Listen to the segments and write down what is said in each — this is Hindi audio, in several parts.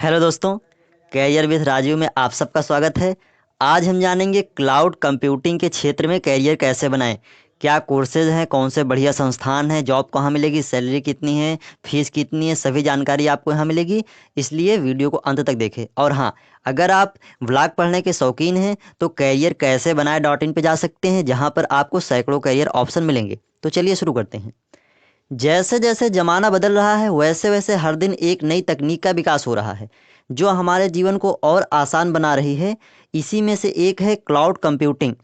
हेलो दोस्तों, कैरियर विद राजीव में आप सबका स्वागत है। आज हम जानेंगे क्लाउड कंप्यूटिंग के क्षेत्र में कैरियर कैसे बनाएं। क्या कोर्सेज हैं, कौन से बढ़िया संस्थान हैं, जॉब कहाँ मिलेगी, सैलरी कितनी है, फीस कितनी है, सभी जानकारी आपको यहाँ मिलेगी। इसलिए वीडियो को अंत तक देखें। और हाँ, अगर आप व्लॉग पढ़ने के शौकीन हैं तो कैरियर कैसे बनाए .in पे जा सकते हैं, जहाँ पर आपको सैकड़ों कैरियर ऑप्शन मिलेंगे। तो चलिए शुरू करते हैं। जैसे जैसे ज़माना बदल रहा है वैसे वैसे हर दिन एक नई तकनीक का विकास हो रहा है जो हमारे जीवन को और आसान बना रही है। इसी में से एक है क्लाउड कंप्यूटिंग।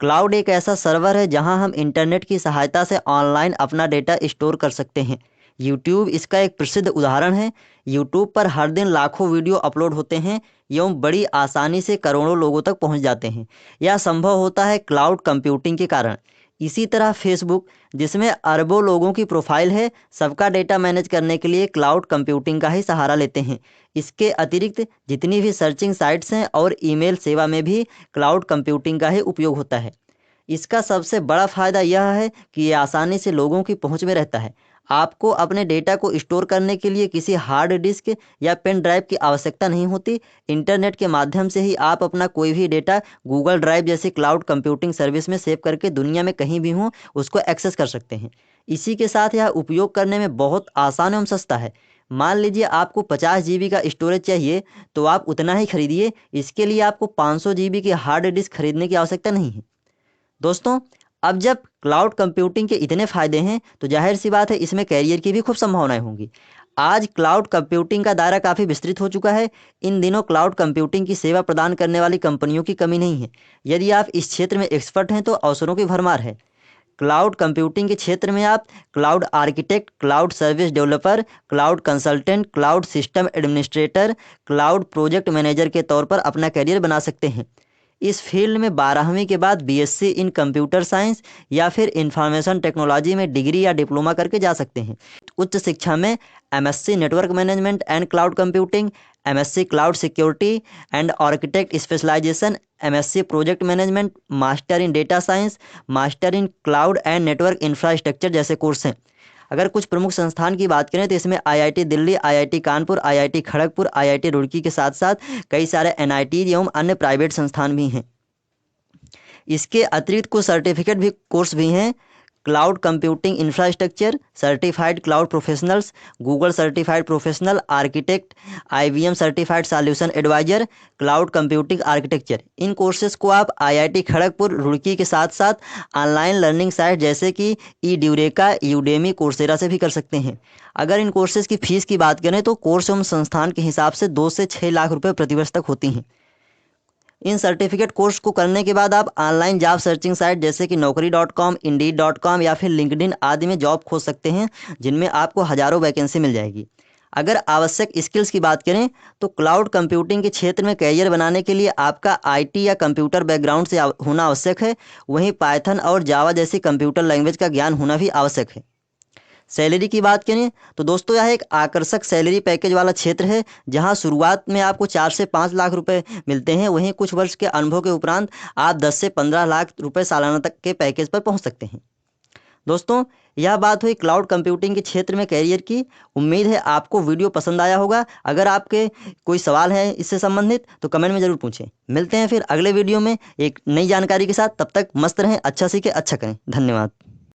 क्लाउड एक ऐसा सर्वर है जहां हम इंटरनेट की सहायता से ऑनलाइन अपना डेटा स्टोर कर सकते हैं। यूट्यूब इसका एक प्रसिद्ध उदाहरण है। यूट्यूब पर हर दिन लाखों वीडियो अपलोड होते हैं एवं बड़ी आसानी से करोड़ों लोगों तक पहुंच जाते हैं। यह संभव होता है क्लाउड कंप्यूटिंग के कारण। इसी तरह फेसबुक, जिसमें अरबों लोगों की प्रोफाइल है, सबका डेटा मैनेज करने के लिए क्लाउड कंप्यूटिंग का ही सहारा लेते हैं। इसके अतिरिक्त जितनी भी सर्चिंग साइट्स हैं और ईमेल सेवा में भी क्लाउड कंप्यूटिंग का ही उपयोग होता है। इसका सबसे बड़ा फ़ायदा यह है कि ये आसानी से लोगों की पहुंच में रहता है। आपको अपने डेटा को स्टोर करने के लिए किसी हार्ड डिस्क या पेन ड्राइव की आवश्यकता नहीं होती। इंटरनेट के माध्यम से ही आप अपना कोई भी डेटा गूगल ड्राइव जैसी क्लाउड कंप्यूटिंग सर्विस में सेव करके दुनिया में कहीं भी हों उसको एक्सेस कर सकते हैं। इसी के साथ यह उपयोग करने में बहुत आसान एवं सस्ता है। मान लीजिए आपको 50 GB का स्टोरेज चाहिए तो आप उतना ही खरीदिए। इसके लिए आपको 500 GB की हार्ड डिस्क खरीदने की आवश्यकता नहीं है। दोस्तों, अब जब क्लाउड कंप्यूटिंग के इतने फ़ायदे हैं तो जाहिर सी बात है इसमें कैरियर की भी खूब संभावनाएं होंगी। आज क्लाउड कंप्यूटिंग का दायरा काफ़ी विस्तृत हो चुका है। इन दिनों क्लाउड कंप्यूटिंग की सेवा प्रदान करने वाली कंपनियों की कमी नहीं है। यदि आप इस क्षेत्र में एक्सपर्ट हैं तो अवसरों की भरमार है। क्लाउड कंप्यूटिंग के क्षेत्र में आप cloud architect, cloud service developer, cloud consultant, cloud system administrator, cloud project manager के तौर पर अपना करियर बना सकते हैं। इस फील्ड में 12वीं के बाद बीएससी इन कंप्यूटर साइंस या फिर इंफॉर्मेशन टेक्नोलॉजी में डिग्री या डिप्लोमा करके जा सकते हैं। उच्च शिक्षा में MSc network management and cloud computing, MSc cloud security and architect specialisation, MSc project management, master in data science, master in cloud and network infrastructure जैसे कोर्स हैं। अगर कुछ प्रमुख संस्थान की बात करें तो इसमें IIT Delhi, IIT Kanpur, IIT Kharagpur, IIT Roorkee के साथ साथ कई सारे एनआईटी एवं अन्य प्राइवेट संस्थान भी हैं। इसके अतिरिक्त कुछ सर्टिफिकेट भी कोर्स भी हैं। Cloud computing infrastructure, certified cloud professionals, Google certified professional architect, IBM certified solution adviser, cloud computing architecture. इन कोर्सेज को आप आईआईटी खड़गपुर, रुड़की के साथ साथ ऑनलाइन लर्निंग साइट जैसे कि ई ड्यूरेका, यूडेमी, कोर्सेरा से भी कर सकते हैं। अगर इन कोर्सेज की फ़ीस की बात करें तो कोर्स एवं संस्थान के हिसाब से 2 से 6 लाख रुपये प्रतिवर्ष तक होती हैं। इन सर्टिफिकेट कोर्स को करने के बाद आप ऑनलाइन जॉब सर्चिंग साइट जैसे कि naukri.com, indeed.com या फिर लिंक्डइन आदि में जॉब खोज सकते हैं, जिनमें आपको हज़ारों वैकेंसी मिल जाएगी। अगर आवश्यक स्किल्स की बात करें तो क्लाउड कंप्यूटिंग के क्षेत्र में करियर बनाने के लिए आपका आईटी या कंप्यूटर बैकग्राउंड से होना आवश्यक है। वहीं पाइथन और जावा जैसी कंप्यूटर लैंग्वेज का ज्ञान होना भी आवश्यक है। सैलरी की बात करें तो दोस्तों यह एक आकर्षक सैलरी पैकेज वाला क्षेत्र है, जहां शुरुआत में आपको 4 से 5 लाख रुपए मिलते हैं। वहीं कुछ वर्ष के अनुभव के उपरांत आप 10 से 15 लाख रुपए सालाना तक के पैकेज पर पहुंच सकते हैं। दोस्तों, यह बात हुई क्लाउड कंप्यूटिंग के क्षेत्र में कैरियर की। उम्मीद है आपको वीडियो पसंद आया होगा। अगर आपके कोई सवाल है इससे संबंधित तो कमेंट में ज़रूर पूछें। मिलते हैं फिर अगले वीडियो में एक नई जानकारी के साथ। तब तक मस्त रहें, अच्छा सीखें, अच्छा करें। धन्यवाद।